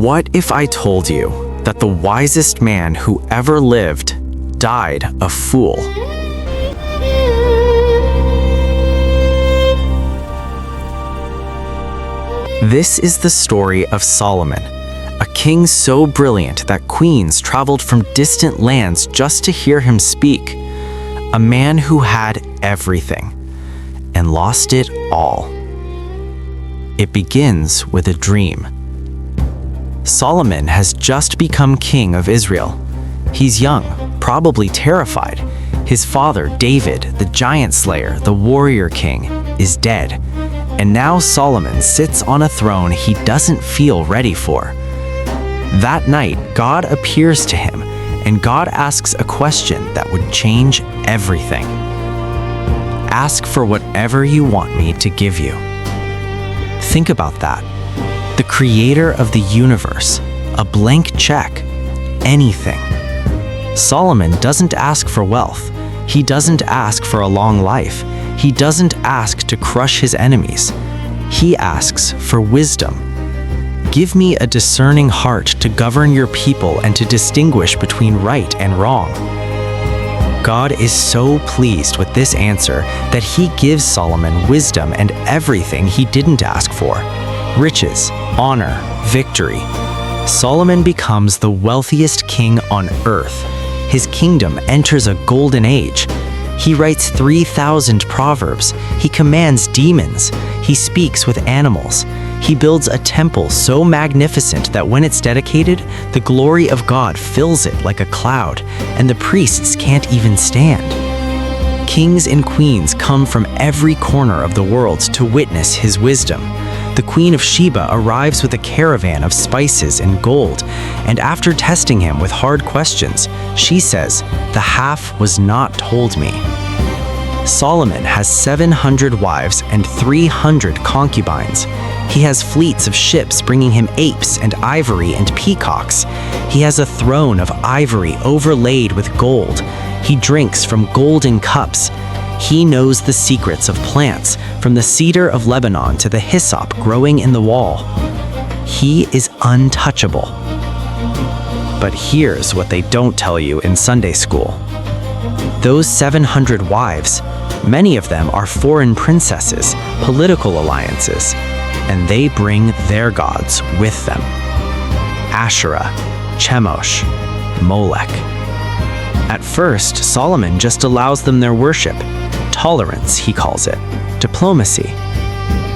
What if I told you that the wisest man who ever lived died a fool? This is the story of Solomon, a king so brilliant that queens traveled from distant lands just to hear him speak. A man who had everything and lost it all. It begins with a dream. Solomon has just become king of Israel. He's young, probably terrified. His father, David, the giant slayer, the warrior king, is dead. And now Solomon sits on a throne he doesn't feel ready for. That night, God appears to him, and God asks a question that would change everything. Ask for whatever you want me to give you. Think about that. The creator of the universe, a blank check, anything. Solomon doesn't ask for wealth. He doesn't ask for a long life. He doesn't ask to crush his enemies. He asks for wisdom. Give me a discerning heart to govern your people and to distinguish between right and wrong. God is so pleased with this answer that he gives Solomon wisdom and everything he didn't ask for: riches, honor, victory. Solomon becomes the wealthiest king on earth. His kingdom enters a golden age. He writes 3,000 proverbs. He commands demons. He speaks with animals. He builds a temple so magnificent that when it's dedicated, the glory of God fills it like a cloud, and the priests can't even stand. Kings and queens come from every corner of the world to witness his wisdom. The Queen of Sheba arrives with a caravan of spices and gold, and after testing him with hard questions, she says, "The half was not told me." Solomon has 700 wives and 300 concubines. He has fleets of ships bringing him apes and ivory and peacocks. He has a throne of ivory overlaid with gold. He drinks from golden cups. He knows the secrets of plants, from the cedar of Lebanon to the hyssop growing in the wall. He is untouchable. But here's what they don't tell you in Sunday school. Those 700 wives, many of them are foreign princesses, political alliances, and they bring their gods with them. Asherah, Chemosh, Molech. At first, Solomon just allows them their worship. Tolerance, he calls it. Diplomacy.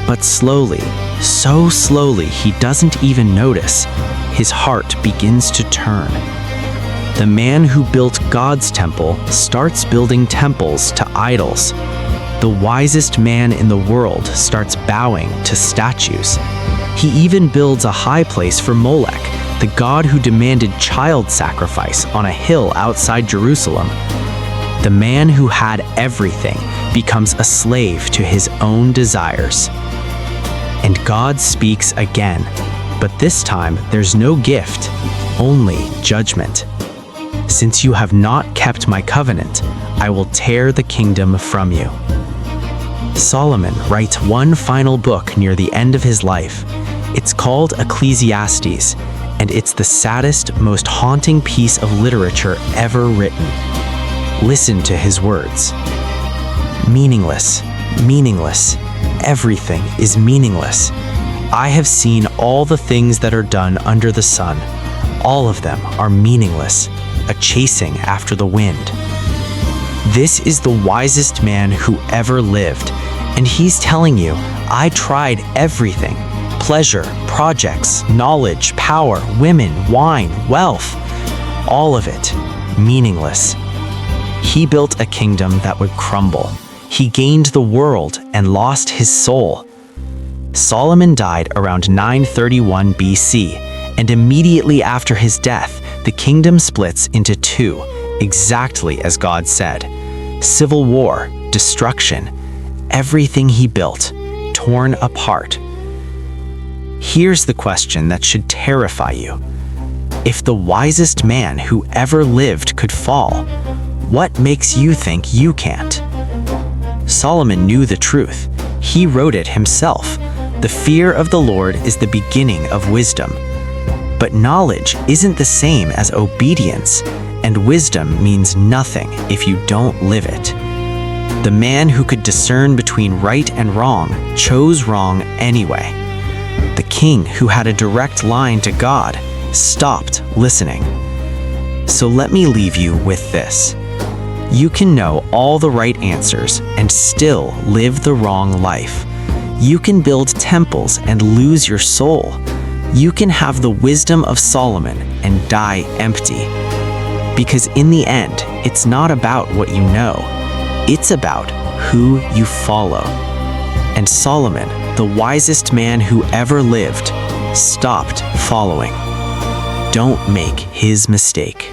But slowly, so slowly, he doesn't even notice. His heart begins to turn. The man who built God's temple starts building temples to idols. The wisest man in the world starts bowing to statues. He even builds a high place for Molech, the god who demanded child sacrifice on a hill outside Jerusalem. The man who had everything becomes a slave to his own desires. And God speaks again, but this time there's no gift, only judgment. Since you have not kept my covenant, I will tear the kingdom from you. Solomon writes one final book near the end of his life. It's called Ecclesiastes, and it's the saddest, most haunting piece of literature ever written. Listen to his words. Meaningless, meaningless, everything is meaningless. I have seen all the things that are done under the sun. All of them are meaningless, a chasing after the wind. This is the wisest man who ever lived, and he's telling you, I tried everything. Pleasure, projects, knowledge, power, women, wine, wealth. All of it, meaningless. He built a kingdom that would crumble. He gained the world and lost his soul. Solomon died around 931 BC, and immediately after his death, the kingdom splits into two, exactly as God said. Civil war, destruction, everything he built, torn apart. Here's the question that should terrify you. If the wisest man who ever lived could fall, what makes you think you can't? Solomon knew the truth. He wrote it himself. The fear of the Lord is the beginning of wisdom. But knowledge isn't the same as obedience, and wisdom means nothing if you don't live it. The man who could discern between right and wrong chose wrong anyway. The king who had a direct line to God stopped listening. So let me leave you with this. You can know all the right answers and still live the wrong life. You can build temples and lose your soul. You can have the wisdom of Solomon and die empty. Because in the end, it's not about what you know. It's about who you follow. And Solomon, the wisest man who ever lived, stopped following. Don't make his mistake.